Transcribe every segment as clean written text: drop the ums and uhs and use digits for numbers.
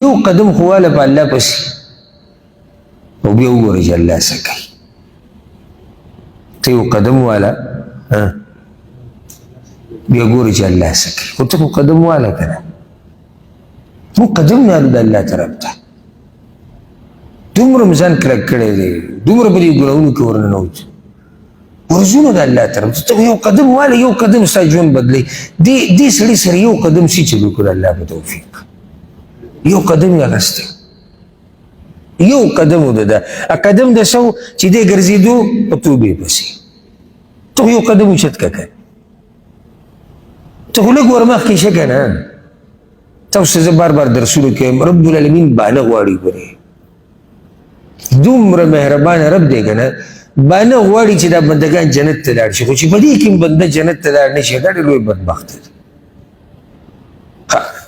یو قدم خو واله په الله پسې او بیا وګورئ چې الله څه کوي. ته یو قدم واله بیا ګورئ چې الله څه کوي. خو ته خو قدم واله که نه، موږ قدم نه الو د الله طرف ته. دومره مو ځان کلک کړی دی، دومره په دې ګناهونو کې ورننوت، ورځونه د الله طرف ته. ته یو قدم واله، یو قدم ستا ژوند بدلوي. دې سړي سره یو قدم سي چلو کړو الله په توفیق، یو قدم یې اخیستی، یو قدم و ده قدم د سو چې دی ګرځېدو په توبې پسې. ته یو قدم اوچت که که، ته خو لږ ورمخکې شه که نه. تاسو زه بار بار درسونو کې وایم رب العالمین بانه غواړي. ګورې دومره مهربانه رب دی که نه، بانه غواړي چې دا بندګان جنت ته لاړ شي. خو چې په دې کې بنده جنت ته لاړ نه شي دا ډېر لوی بدبخت دی.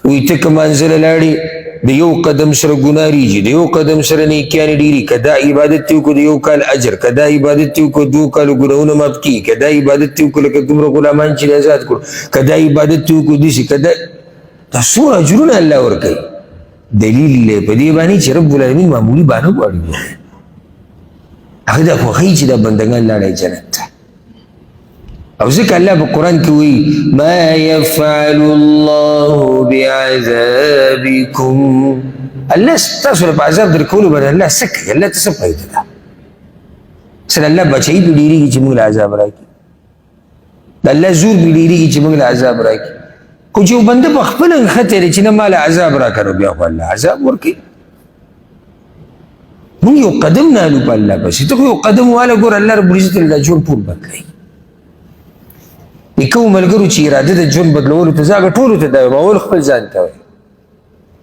وایي ته که منزله لاړې د یو قدم سره ګناه ریږي، د یو قدم سره نیکیانې ډېري. که دا عبادت دې وکړو د یو کال اجر، که دا عبادت دې وکړو 2 کالو ګناهونه معاف کېږي، که دا عبادت دې وکړو لکه دومره غلامان چې آزاد کړو، که دا عبادت دې وکړو داسې، که دا څومره اجرونه الله ورکوي. دلیل دی په دې باندې چې رب العالمین معمولي بانه غواړي. هغه دا خوښوي چې دا بندګان لاړی جنت ته. او ځکه الله په قرآن کې وایي ما یفعل الله بعذابکم، الله ستاسو په عذاب درکولو باندې الله څه کوي؟ الله ته څه فایده ده؟ سره الله بچایي پې ډېرېږي چې موږ له عذاب راکړي، د الله زور پې ډېرېږي چې موږ له عذاب راکړي. خو چې یو بنده په خپله نښتی دی چې نه ما له عذاب راکړه، نو بیا خو الله عذاب ورکوي. موږ یو قدم نه الو په الله پسې. ته خو یو قدم واله ګوره الله رب العزت له ژوند ټول بدلوي. کوم ملګرو چې اراده د ژوند بدلولو ته زه هغه ټولو ته دا وایم، اول خپل ځان ته وایي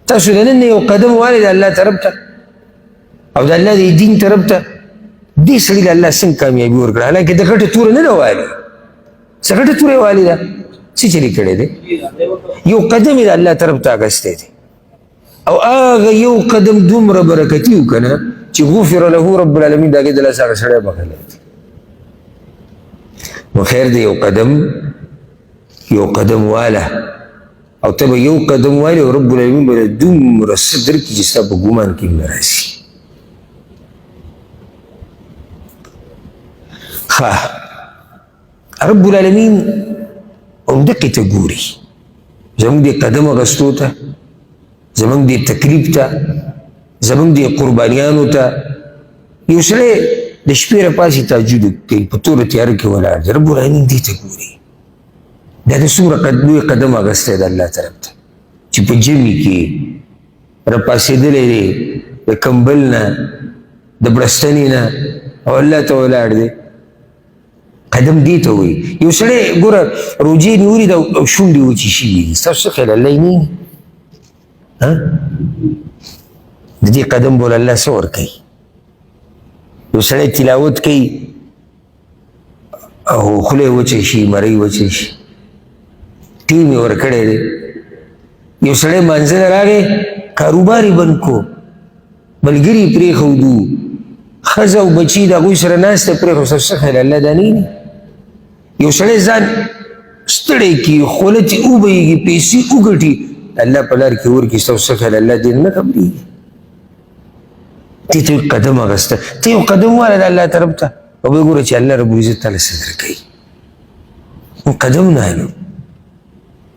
تاسو د نن یو قدم والئ د الله طرف ته او د الله د دین طرف ته. دې سړي له الله څنګه کامیابي ورکړه؟ حالانکې د غټه توره نه ده والي، څه غټه توره یې والي ده، څه چلې کړی دی؟ یو قدم یې د الله طرف ته اخیستی دی. او هغه یو قدم دومره برکتي و که نه چې غفر له رب العالمین د هغې د لاسه هغه سړی بخښلی دی. نو خیر دی یو قدم واله، او ته به یو قدم والې او رب العالمین به دومره څه درکړي چې ستا په ګمان کې هم نه راشي. رب العالمین همدقې ته ګوري، زموږ دې قدم اخیستو ته، زموږ دې تکلیف ته، زموږ دې قربانیانو ته. یو سړی د شپې راپاڅي تهجد کوي، په توره تیاره کې ولاړ دی، رب العالمین دې ته ګوري. دا د څومره لوی قدم اخیستی د الله طرف ته چې په ژمي کې راپاڅېدلی دی د کمبل نه د بړستنې نه او الله ته ولاړ دی. قدم دې ته وایي. یو سړی ګوره روجې نیولي ده او شونډې وچې شوي دي، ستاسو څه خیال الله یې نه د دې قدم بوله الله څه ورکوي؟ یو سړی تلاوت کوي او خوله یې وچه شي، مرۍ وچه شي، ټیم یې ورکړی دی. یو سړی منزله راغی کاروبار یې بند کو، ملګري یې پرېښودو، ښځه او بچي د هغوی سره ناسته پرېښود، ستاسو څه خیال الله دا نه ویني؟ یو سړی ځان ستړی کړي، خوله ترې وبهېږي، پیسې وګټي، الله په لار کې ورکړي، ستاسو څه خیال الله دې نه خبرېږي؟ دې ته قدم اخیسته. ته یو قدم واله د الله طرف ته او بیا ګوره چې الله رب العزت تعالی څه درکوي. موږ قدم نه الو،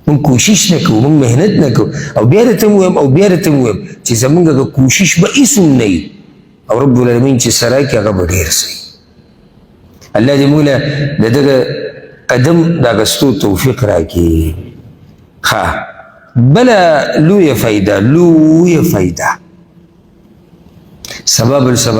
موږ کوشش نه کوو، موږ محنت نه کوو. او بیا درته م ویم چې زموږ هغه کوشش به هېڅ هم نه وي، او رب العالمین چې څه راکړي هغه به ډېر څه وي. الله دې موږ له د دغه قدم د اخیستو توفیق راکړي. بله لویه فایده سبب السبب